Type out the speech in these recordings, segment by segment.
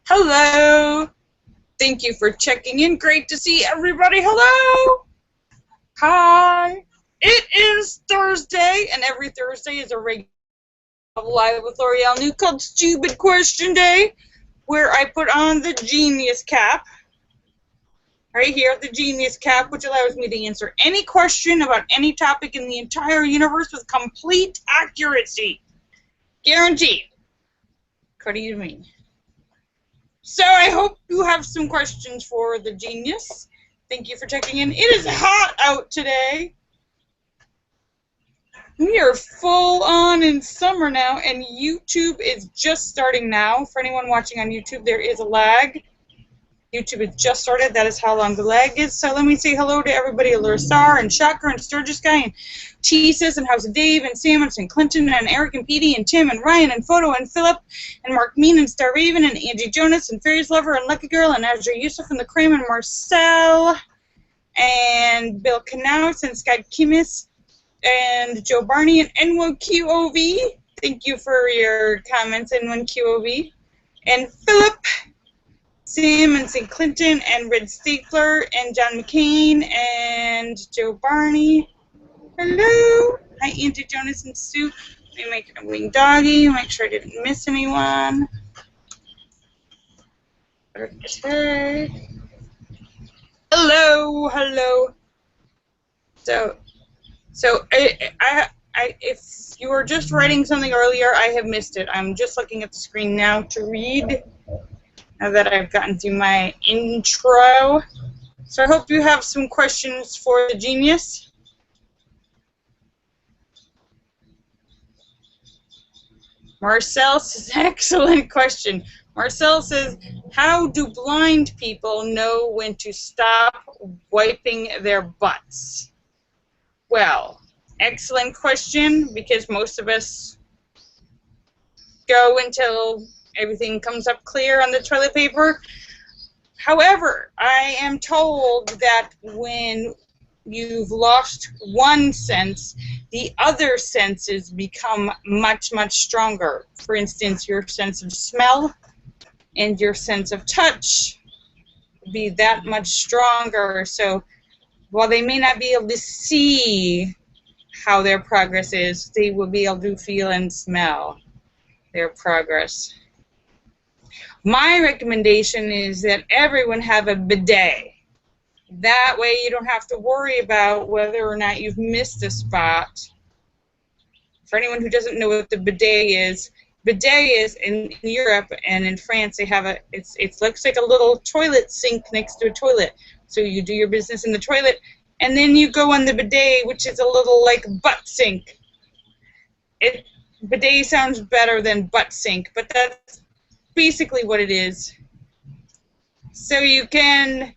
Hello. Thank you for checking in. Great to see everybody. Hello. Hi. It is Thursday, and every Thursday is a regular Live with Lorielle new called Stupid Question Day, where I put on the Genius Cap. Right here, the Genius Cap, which allows me to answer any question about any topic in the entire universe with complete accuracy. Guaranteed. According to me. So I hope you have some questions for the Genius. Thank you for checking in. It is hot out today. We are full on in summer now, and YouTube is just starting now. For anyone watching on YouTube, there is a lag. YouTube has just started. That is how long the lag is. So let me say hello to everybody. Larsar and Shocker and Sturgis Guy and Teases and House of Dave and Sam and St. Clinton and Eric and Petey and Tim and Ryan and Photo and Philip and Mark Mean and Star Raven and Angie Jonas and Fairies Lover and Lucky Girl and Azra Yusuf and the Cream and Marcel and Bill Knaus and Scott Kimis and Joe Barney and N1QOV. Thank you for your comments, N1QOV. And Philip, Sam and St. Clinton and Red Stapler and John McCain and Joe Barney. Hello. Hi, Auntie Jonas and Sue. Let me make a wing doggy. Make sure I didn't miss anyone. Okay. Hello. Hello. So if you were just writing something earlier, I have missed it. I'm just looking at the screen now to read. Now that I've gotten through my intro. So I hope you have some questions for the Genius. Marcel says, excellent question. Marcel says, how do blind people know when to stop wiping their butts? Well, excellent question, because most of us go until everything comes up clear on the toilet paper. However, I am told that when you've lost one sense, the other senses become much, much stronger. For instance, your sense of smell and your sense of touch be that much stronger. So while they may not be able to see how their progress is, they will be able to feel and smell their progress. My recommendation is that everyone have a bidet. That way you don't have to worry about whether or not you've missed a spot. For anyone who doesn't know what the bidet is in Europe and in France, they have it looks like a little toilet sink next to a toilet. So you do your business in the toilet, and then you go on the bidet, which is a little like butt sink. Bidet sounds better than butt sink, but that's basically what it is. So you can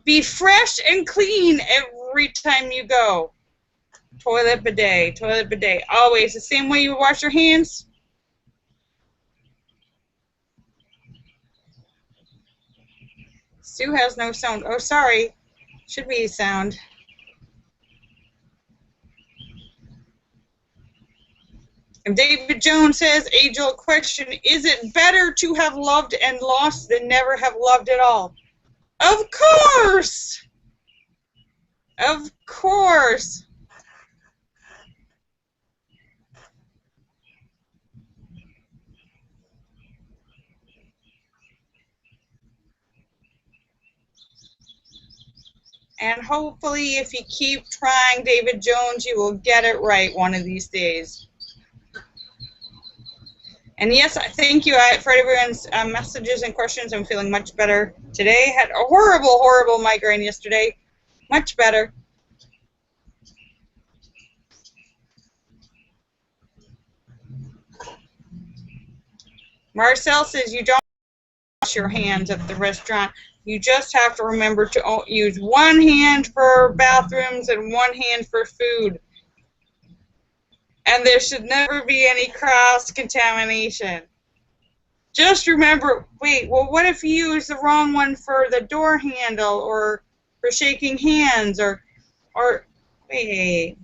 be fresh and clean every time you go. Toilet bidet, always the same way you wash your hands. Sue has no sound. Oh, sorry. Should be a sound. And David Jones says, age-old question, is it better to have loved and lost than never have loved at all? Of course! Of course! And hopefully, if you keep trying, David Jones, you will get it right one of these days. And yes, thank you for everyone's messages and questions. I'm feeling much better today. Had a horrible, horrible migraine yesterday. Much better. Marcel says you don't wash your hands at the restaurant. You just have to remember to use one hand for bathrooms and one hand for food. And there should never be any cross-contamination. Just remember, wait, well, what if you use the wrong one for the door handle or for shaking hands or wait.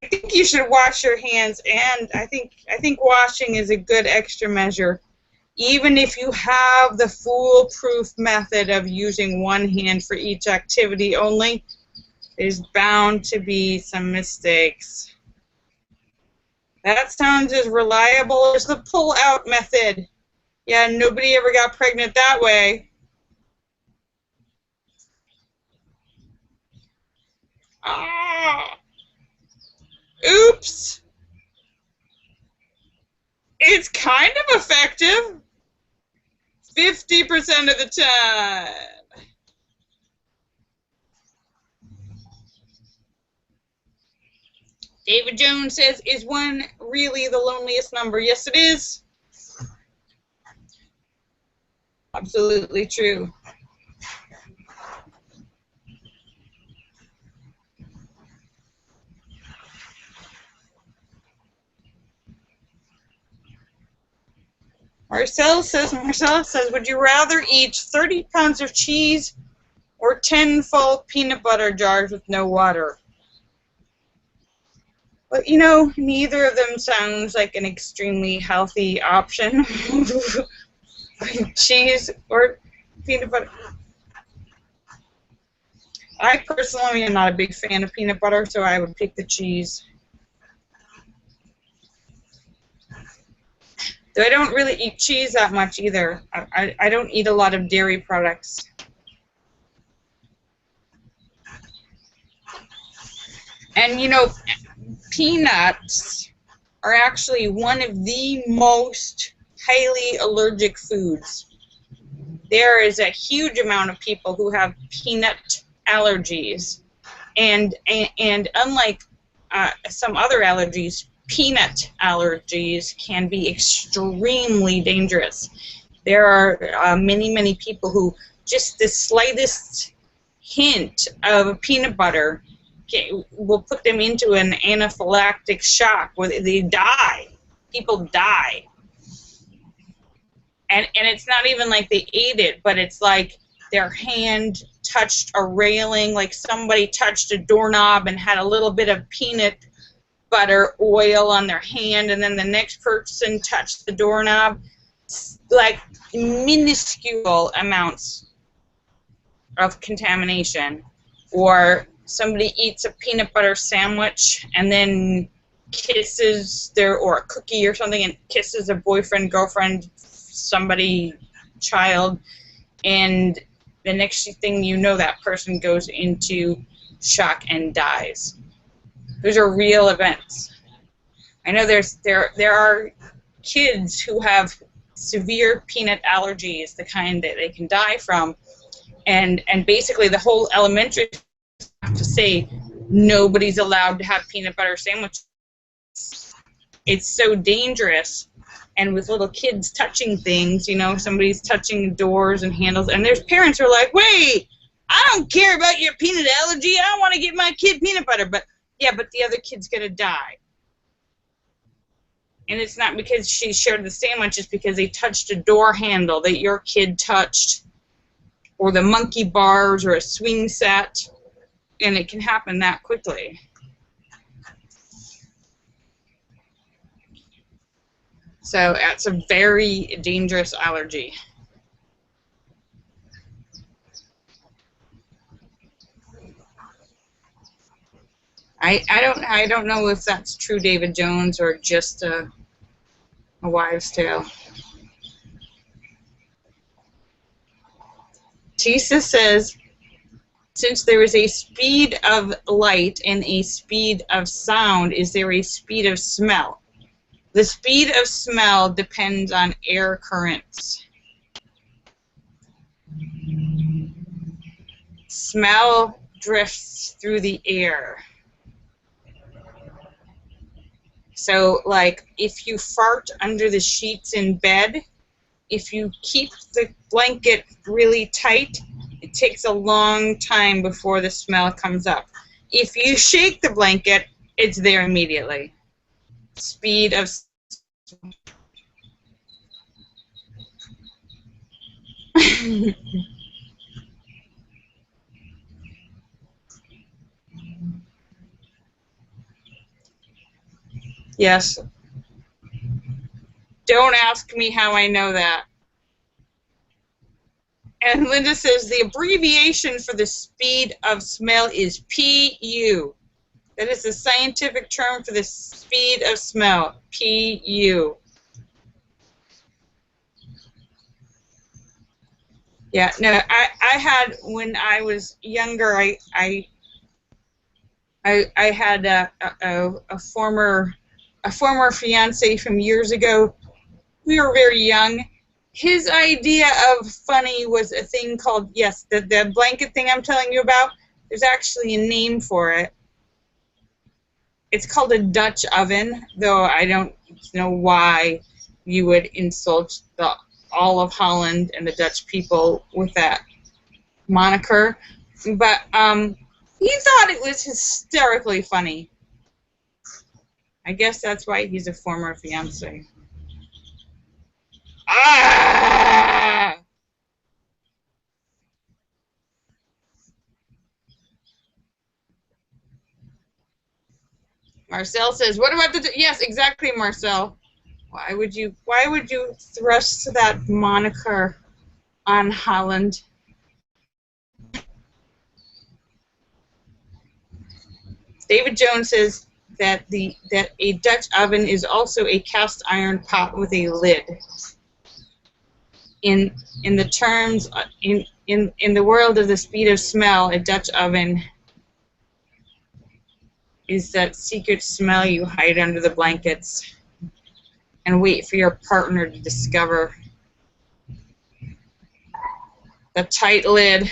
think you should wash your hands, and I think washing is a good extra measure. Even if you have the foolproof method of using one hand for each activity only, there's bound to be some mistakes. That sounds as reliable as the pull-out method. Yeah, nobody ever got pregnant that way. Ah! Oops! It's kind of effective 50% of the time. David Jones says, is one really the loneliest number? Yes, it is. Absolutely true. Marcella says, would you rather eat 30 pounds of cheese or 10 full peanut butter jars with no water? But, you know, neither of them sounds like an extremely healthy option. Cheese or peanut butter. I personally am not a big fan of peanut butter, so I would pick the cheese. Though I don't really eat cheese that much either. I don't eat a lot of dairy products. And, you know, peanuts are actually one of the most highly allergic foods. There is a huge amount of people who have peanut allergies. And unlike some other allergies, peanut allergies can be extremely dangerous. There are many people who just the slightest hint of peanut butter will put them into an anaphylactic shock where they die. People die. And it's not even like they ate it, but it's like their hand touched a railing, like somebody touched a doorknob and had a little bit of peanut butter oil on their hand, and then the next person touched the doorknob. Like minuscule amounts of contamination. Or somebody eats a peanut butter sandwich and then kisses or a cookie or something, and kisses a boyfriend, girlfriend, somebody, child, and the next thing you know, that person goes into shock and dies. Those are real events. I know there are kids who have severe peanut allergies, the kind that they can die from, and basically the whole elementary have to say nobody's allowed to have peanut butter sandwiches. It's so dangerous. And with little kids touching things, you know, somebody's touching doors and handles, and there's parents who are like, wait, I don't care about your peanut allergy, I want to give my kid peanut butter, but yeah, but the other kid's going to die. And it's not because she shared the sandwich, it's because they touched a door handle that your kid touched, or the monkey bars, or a swing set, and it can happen that quickly. So that's a very dangerous allergy. I don't know if that's true, David Jones, or just a wives' tale. Tisa says, since there is a speed of light and a speed of sound, is there a speed of smell? The speed of smell depends on air currents. Smell drifts through the air. So, like, if you fart under the sheets in bed, if you keep the blanket really tight, it takes a long time before the smell comes up. If you shake the blanket, it's there immediately. Speed of Yes. Don't ask me how I know that. And Linda says the abbreviation for the speed of smell is PU. That is the scientific term for the speed of smell, PU. Yeah, no, I had, when I was younger, I had a former fiance from years ago. We were very young. His idea of funny was a thing called, yes, the blanket thing I'm telling you about, there's actually a name for it. It's called a Dutch oven, though I don't know why you would insult all of Holland and the Dutch people with that moniker. But he thought it was hysterically funny. I guess that's why he's a former fiance. Ah! Marcel says, "What about the?" Yes, exactly, Marcel. Why would you thrust that moniker on Holland? David Jones says that a Dutch oven is also a cast iron pot with a lid. In the terms in the world of the speed of smell, a Dutch oven is that secret smell you hide under the blankets and wait for your partner to discover. The tight lid.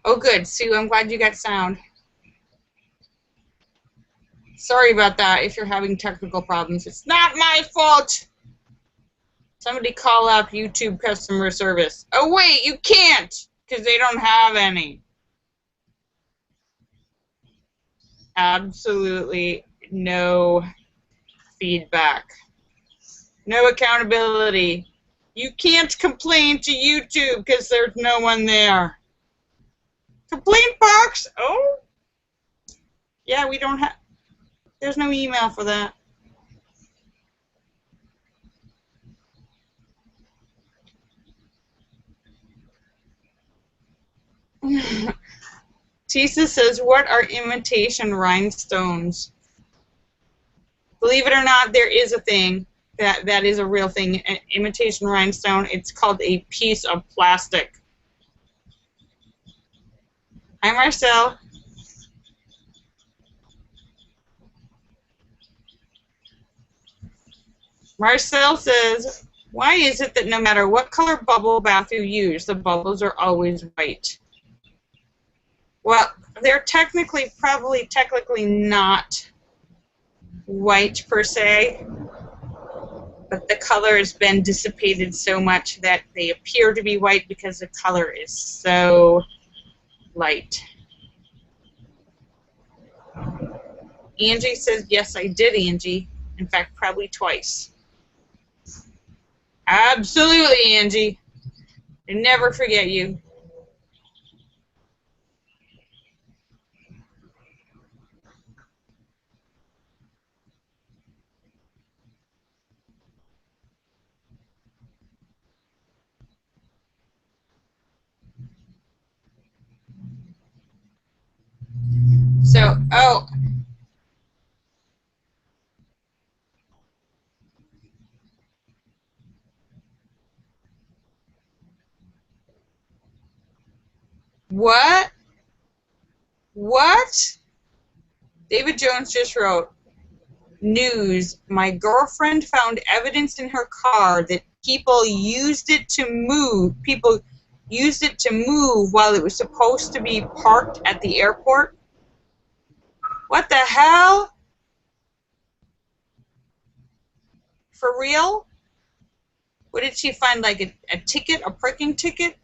Oh, good, Sue. I'm glad you got sound. Sorry about that if you're having technical problems. It's not my fault. Somebody call up YouTube customer service. Oh, wait, you can't because they don't have any. Absolutely no feedback. No accountability. You can't complain to YouTube because there's no one there. Complaint box? Oh. Yeah, we don't have. There's no email for that. Tisa says, what are imitation rhinestones? Believe it or not, there is a thing that is a real thing. An imitation rhinestone. It's called a piece of plastic. Hi, Marcel. Marcel says, why is it that no matter what color bubble bath you use, the bubbles are always white? Well, they're probably technically not white per se, but the color has been dissipated so much that they appear to be white because the color is so light. Angie says, yes, I did, Angie. In fact, probably twice. Absolutely, Angie. I never forget you. So, oh. What? What? David Jones just wrote, news, my girlfriend found evidence in her car that people used it to move while it was supposed to be parked at the airport. What the hell? For real? What did she find, like a ticket, a parking ticket?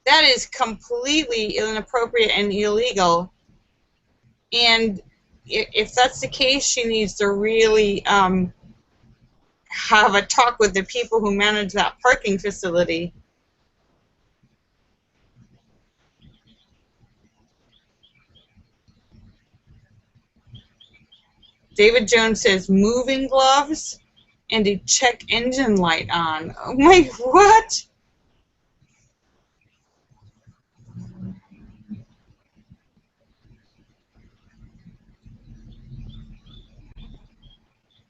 That is completely inappropriate and illegal. And if that's the case, she needs to really have a talk with the people who manage that parking facility. David Jones says moving gloves and a check engine light on. Oh my, what?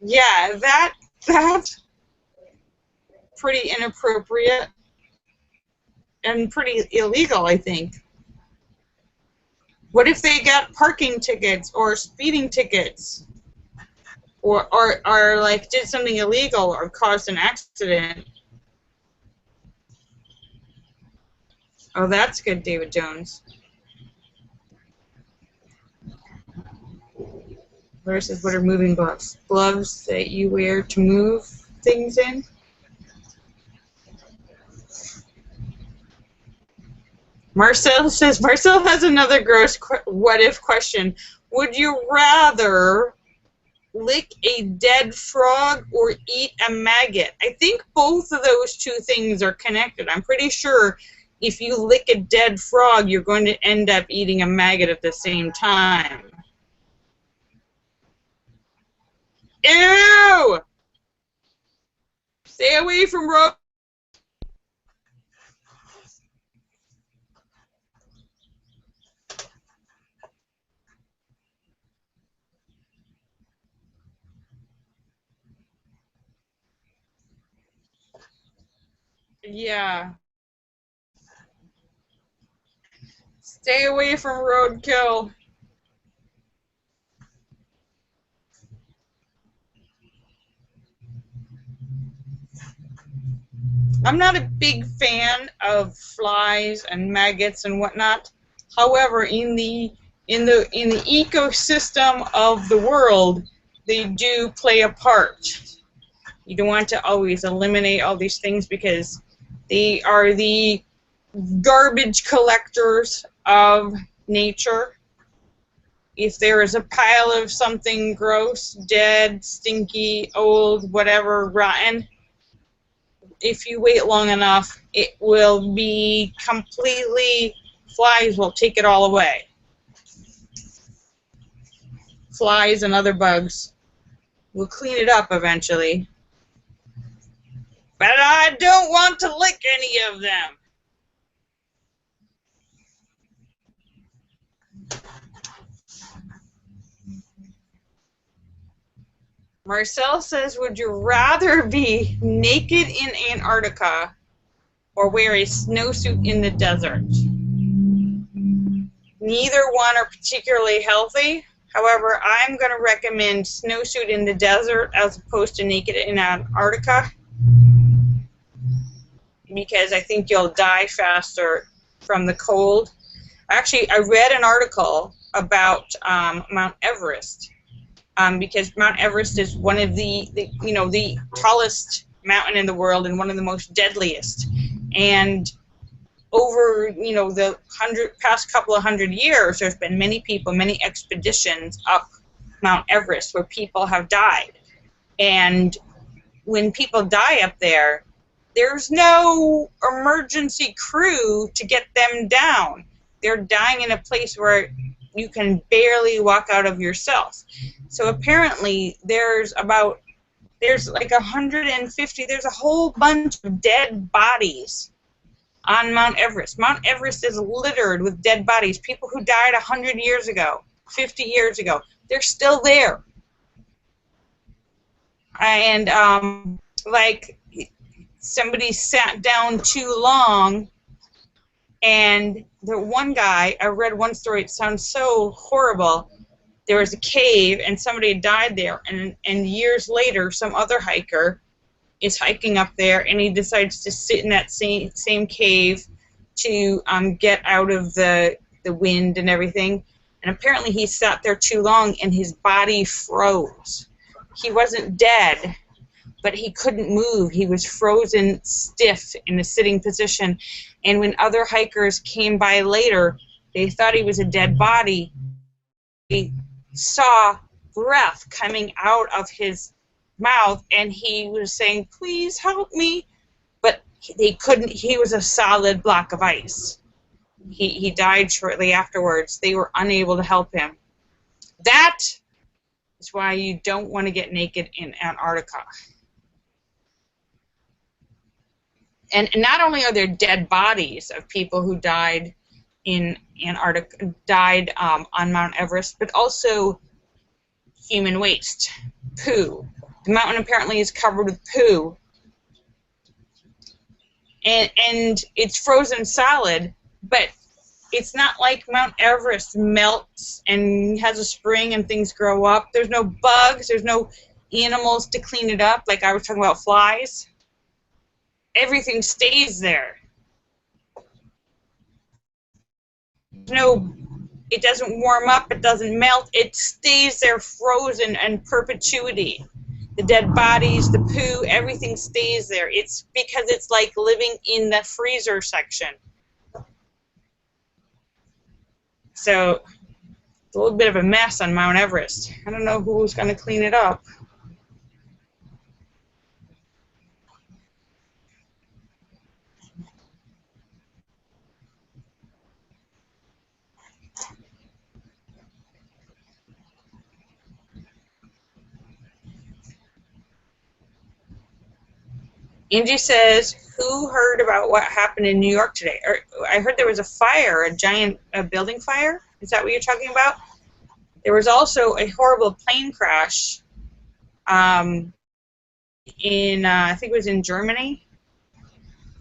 Yeah, that's pretty inappropriate and pretty illegal, I think. What if they got parking tickets or speeding tickets? Or like did something illegal or caused an accident? Oh, that's good, David Jones. Laura says, what are moving gloves? Gloves that you wear to move things in? Marcel says, Marcel has another gross what-if question. Would you rather lick a dead frog or eat a maggot? I think both of those two things are connected. I'm pretty sure if you lick a dead frog, you're going to end up eating a maggot at the same time. Ew! Stay away from road. Yeah. Stay away from roadkill. I'm not a big fan of flies and maggots and whatnot. However, in the ecosystem of the world, they do play a part. You don't want to always eliminate all these things because they are the garbage collectors of nature. If there is a pile of something gross, dead, stinky, old, whatever, rotten, if you wait long enough, it will be completely, flies will take it all away. Flies and other bugs will clean it up eventually. But I don't want to lick any of them. Marcel says, would you rather be naked in Antarctica or wear a snowsuit in the desert? Neither one are particularly healthy. However, I'm going to recommend snowsuit in the desert as opposed to naked in Antarctica because I think you'll die faster from the cold. Actually, I read an article about Mount Everest. Because Mount Everest is one of the tallest mountain in the world and one of the most deadliest. And over the past couple of hundred years, there's been many people, many expeditions up Mount Everest where people have died. And when people die up there, there's no emergency crew to get them down. They're dying in a place where you can barely walk out of yourself. So apparently there's like 150, there's a whole bunch of dead bodies on Mount Everest. Mount Everest is littered with dead bodies. People who died 100 years ago, 50 years ago, they're still there. And like somebody sat down too long, and the one guy, I read one story, it sounds so horrible. There was a cave and somebody had died there, and years later some other hiker is hiking up there and he decides to sit in that same cave to get out of the wind and everything, and apparently he sat there too long and his body froze. He wasn't dead, but he couldn't move. He was frozen stiff in a sitting position, and when other hikers came by later, they thought he was a dead body. They saw breath coming out of his mouth, and he was saying, "Please help me," but they couldn't. He was a solid block of ice. He died shortly afterwards. They were unable to help him. That is why you don't want to get naked in Antarctica. And not only are there dead bodies of people who died in Antarctica, died on Mount Everest, but also human waste, poo. The mountain apparently is covered with poo, and it's frozen solid, but it's not like Mount Everest melts and has a spring and things grow up. There's no bugs, there's no animals to clean it up, like I was talking about flies. Everything stays there. No, it doesn't warm up, it doesn't melt, it stays there frozen in perpetuity. The dead bodies, the poo, everything stays there. It's because it's like living in the freezer section. So it's a little bit of a mess on Mount Everest. I don't know who's going to clean it up. Angie says, who heard about what happened in New York today? I heard there was a fire, a building fire. Is that what you're talking about? There was also a horrible plane crash in, I think it was in Germany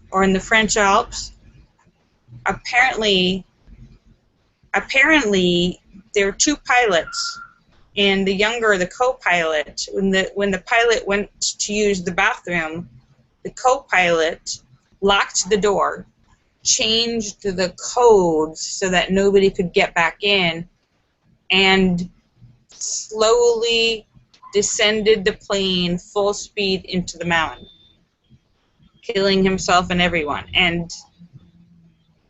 or in the French Alps. Apparently, there were two pilots, and the co-pilot, when the pilot went to use the bathroom, the co-pilot locked the door, changed the codes so that nobody could get back in, and slowly descended the plane full speed into the mountain, killing himself and everyone. And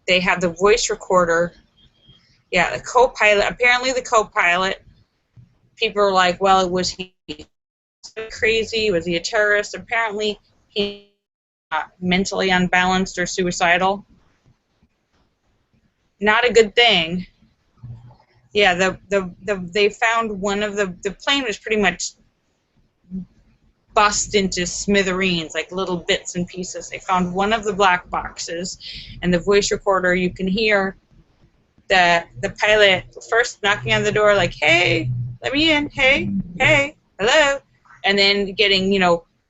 they have the voice recorder. Yeah, the co-pilot, apparently the co-pilot, people are like, well, was he crazy? Was he a terrorist? Apparently he mentally unbalanced or suicidal. Not a good thing. Yeah, they found one of the plane was pretty much bust into smithereens, like little bits and pieces. They found one of the black boxes, and the voice recorder, you can hear the pilot first knocking on the door like, hey, let me in, hey, hello, and then getting,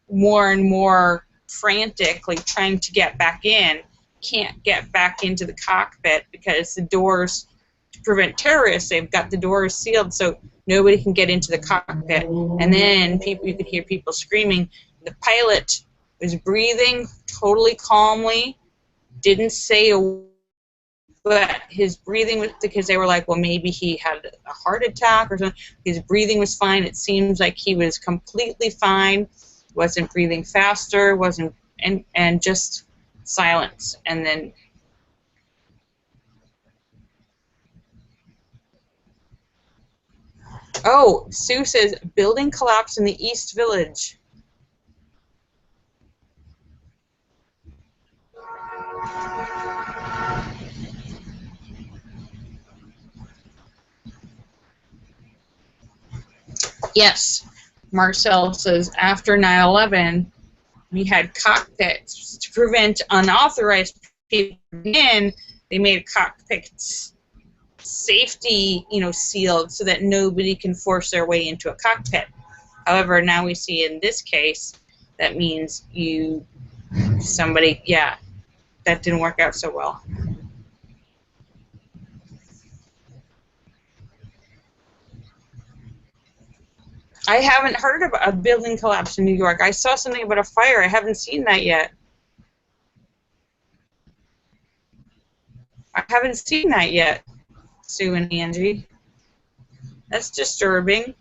more and more frantic, like trying to get back in, can't get back into the cockpit because the doors, to prevent terrorists, they've got the doors sealed so nobody can get into the cockpit. And then you could hear people screaming. The pilot was breathing totally calmly, didn't say a word, but his breathing was, because they were like, well, maybe he had a heart attack or something. His breathing was fine. It seems like he was completely fine, wasn't breathing faster, wasn't, and just silence. And then, oh, Sue says, building collapsed in the East Village. Yes, Marcel says, after 9/11, we had cockpits to prevent unauthorized people in. They made cockpits safety, sealed so that nobody can force their way into a cockpit. However, now we see in this case that means that didn't work out so well. I haven't heard about a building collapse in New York. I saw something about a fire. I haven't seen that yet. Sue and Angie. That's disturbing.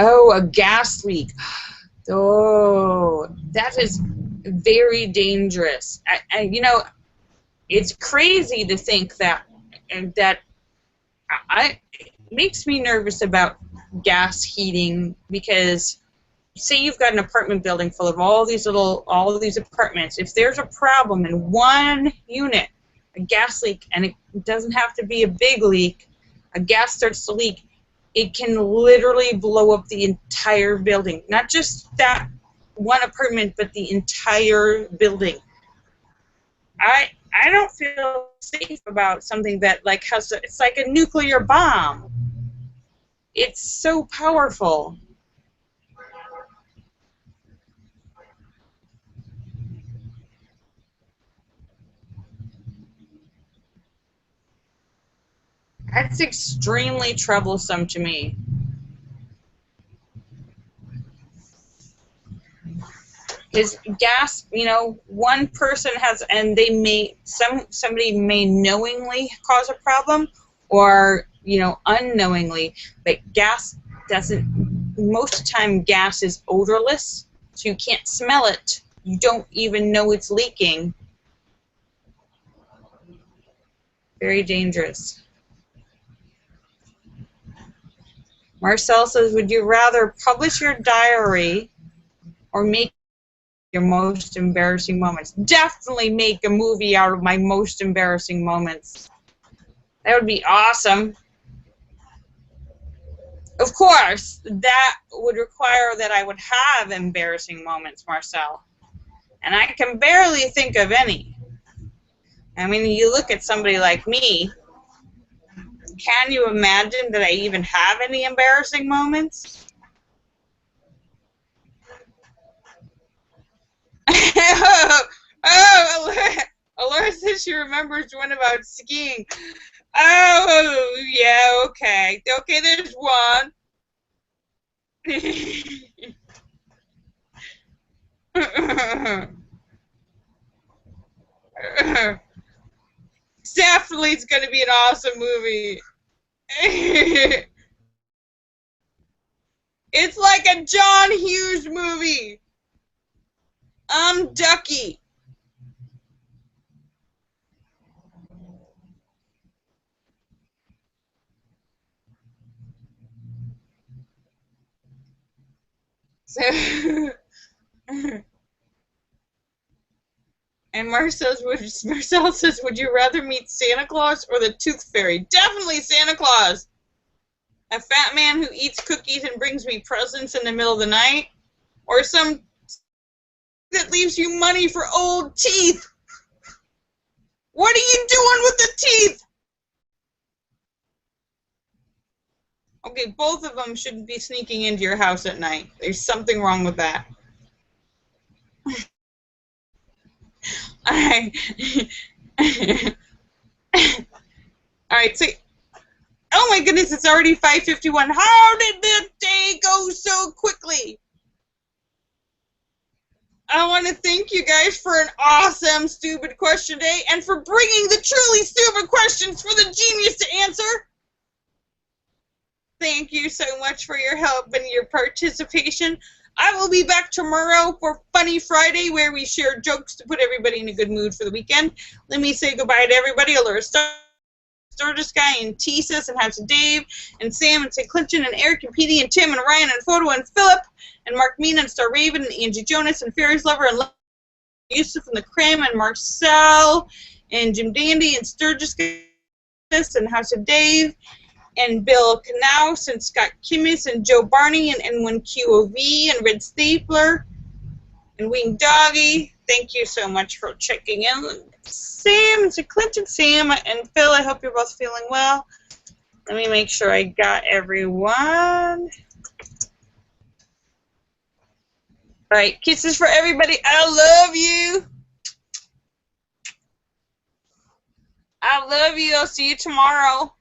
Oh, a gas leak. Oh, that is very dangerous. You know, it's crazy to think that it makes me nervous about gas heating, because say you've got an apartment building full of all these apartments. If there's a problem in one unit, a gas leak, and it doesn't have to be a big leak, a gas starts to leak, it can literally blow up the entire building. Not just that one apartment, but the entire building. I don't feel safe about something that it's like a nuclear bomb. It's so powerful. That's extremely troublesome to me. Because gas, you know, one person has, and somebody may knowingly cause a problem, or, you know, unknowingly, but gas doesn't, most of the time gas is odorless, so you can't smell it. You don't even know it's leaking. Very dangerous. Marcel says, would you rather publish your diary or make your most embarrassing moments? Definitely make a movie out of my most embarrassing moments. That would be awesome. Of course, that would require that I would have embarrassing moments, Marcel. And I can barely think of any. I mean, you look at somebody like me, can you imagine that I even have any embarrassing moments? Alora says she remembers one about skiing. Oh, yeah, okay. Okay, there's one. Definitely it's going to be an awesome movie. It's like a John Hughes movie. I'm Ducky. So, and Marcel says, would you rather meet Santa Claus or the Tooth Fairy? Definitely Santa Claus. A fat man who eats cookies and brings me presents in the middle of the night, or some that leaves you money for old teeth. What are you doing with the teeth? Okay, both of them shouldn't be sneaking into your house at night. There's something wrong with that. Alright. Alright, so, oh my goodness, it's already 5:51. How did the day go so quickly? I want to thank you guys for an awesome stupid question day, and for bringing the truly stupid questions for the genius to answer. Thank you so much for your help and your participation. I will be back tomorrow for Funny Friday, where we share jokes to put everybody in a good mood for the weekend. Let me say goodbye to everybody. Allura Stardust Guy and Tesis and House of Dave and Sam and St. Clinton and Eric and Petey and Tim and Ryan and Photo and Philip and Mark Mina and Star Raven and Angie Jonas and Fairies Lover and Yusuf and the Cram and Marcel and Jim Dandy and Sturgis and House of Dave and Bill Knaus and Scott Kimmis and Joe Barney and N1QOV and Red Stapler and Wing Doggy. Thank you so much for checking in. Sam and Clinton, Sam and Phil, I hope you're both feeling well. Let me make sure I got everyone. All right, kisses for everybody. I love you. I love you. I'll see you tomorrow.